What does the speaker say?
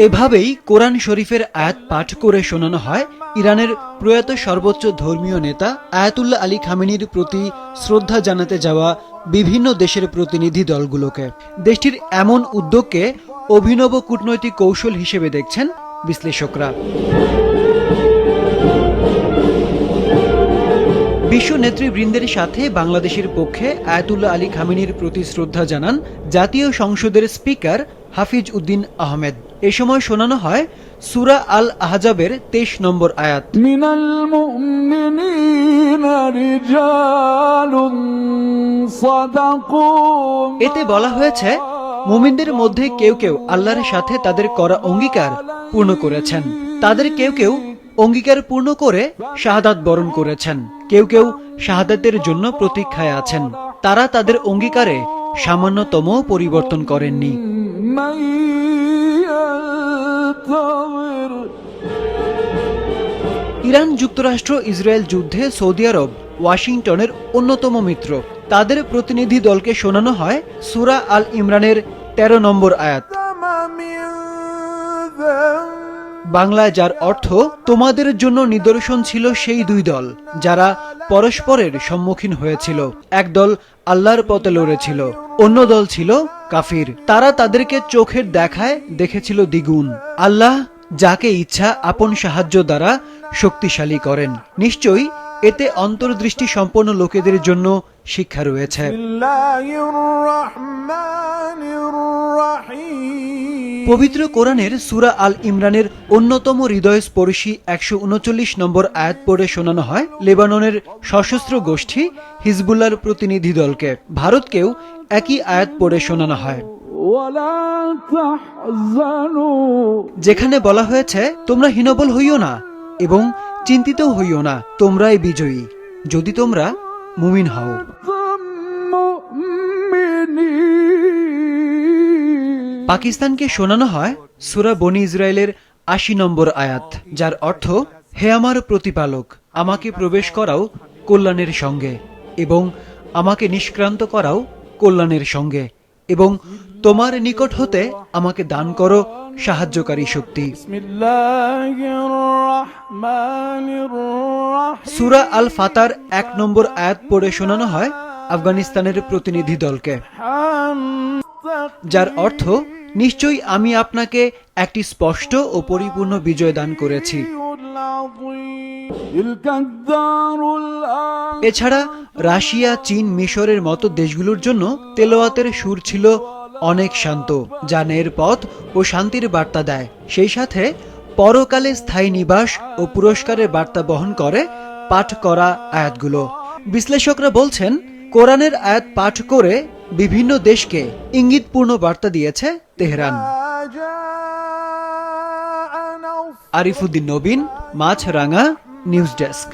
এভাবেই কোরআন শরীফের আয়াত পাঠ করে শোনানো হয় ইরানের প্রয়াত সর্বোচ্চ ধর্মীয় নেতা আয়াতুল্লাহ আলী খামেনির প্রতি শ্রদ্ধা জানাতে যাওয়া বিভিন্ন দেশের প্রতিনিধি দলগুলোকে। দেশটির এমন উদ্যোগকে অভিনব কূটনৈতিক কৌশল হিসেবে দেখছেন বিশ্লেষকরা। বিশ্ব নেতৃবৃন্দের সাথে বাংলাদেশের পক্ষে আয়াতুল্লাহ আলী খামেনির প্রতি শ্রদ্ধা জানান জাতীয় সংসদের স্পিকার হাফিজ উদ্দিন আহমেদ। এ সময় শোনানো হয় সূরা আল আহজাবের 23 নম্বর আয়াত। মিনাল মুমিনিনা রিজালুন সাদাকু। এতে বলা হয়েছে মুমিনদের মধ্যে কেউ কেউ আল্লাহর সাথে তাদের করা অঙ্গীকার পূর্ণ করেছেন। তাদের কেউ কেউ অঙ্গীকার পূর্ণ করে শাহাদাত বরণ করেছেন, কেউ কেউ শাহাদাতের জন্য প্রতীক্ষায় আছেন। তারা তাদের অঙ্গীকারে সামান্যতম পরিবর্তন করেননি। ইরান যুক্তরাষ্ট্র ইসরায়েল যুদ্ধে সৌদি আরব ওয়াশিংটনের অন্যতম মিত্র। তাদের প্রতিনিধি দলকে শোনানো হয় সূরা আল ইমরানের 13 নম্বর আয়াত, বাংলায় যার অর্থ তোমাদের জন্য নিদর্শন ছিল সেই দুই দল যারা পরস্পরের সম্মুখীন হয়েছিল। এক দল আল্লাহর পথে লড়েছিল, অন্য দল ছিল কাফির। তারা তাদেরকে চোখের দেখায় দেখেছিল দ্বিগুণ। আল্লাহ যাকে ইচ্ছা আপন সাহায্য দ্বারা শক্তিশালী করেন। নিশ্চয়ই এতে অন্তর্দৃষ্টি সম্পন্ন লোকেদের জন্য শিক্ষা রয়েছে। পবিত্র কোরআনের সূরা আল ইমরানের অন্যতম হৃদয়স্পর্শী 139 নম্বর আয়াত পড়ে শোনানো হয় লেবাননের সশস্ত্র গোষ্ঠী হিজবুল্লাহর প্রতিনিধি দলকে। ভারতকেও একই আয়াত পড়ে শোনানো হয়, যেখানে বলা হয়েছে তোমরা হীনবল হইও না এবং চিন্তিত হইও না, তোমরাই বিজয়ী যদি তোমরা মুমিন হও। পাকিস্তানকে শোনানো হয় সূরা বনি ইসরাইলের 80 নম্বর আয়াত, যার অর্থ হে আমার প্রতিপালক, আমাকে প্রবেশ করাও কল্যাণের সঙ্গে এবং আমাকে নিষ্ক্রান্ত করাও কল্যাণের সঙ্গে এবং তোমার নিকট হতে আমাকে দান করো সাহায্যকারী শক্তি। সূরা আল ফাতার 1 নম্বর আয়াত পড়ে শোনানো হয় আফগানিস্তানের প্রতিনিধি দলকে, যার অর্থ নিশ্চয়ই আমি আপনাকে একটি স্পষ্ট ও পরিপূর্ণ বিজয় দান করেছি। এছাড়া রাশিয়া, চীন, মিশরের মতো দেশগুলোর জন্য তেলাওয়াতের সুর ছিল অনেক শান্ত, যা ন্যায়ের পথ ও শান্তির বার্তা দেয়। সেই সাথে পরকালে স্থায়ী নিবাস ও পুরস্কারের বার্তা বহন করে পাঠ করা আয়াতগুলো। বিশ্লেষকরা বলছেন কোরআনের আয়াত পাঠ করে বিভিন্ন দেশকে ইঙ্গিতপূর্ণ বার্তা দিয়েছে তেহরান। আরিফুদ্দিন নবীন, মাছরাঙা, নিউজ ডেস্ক।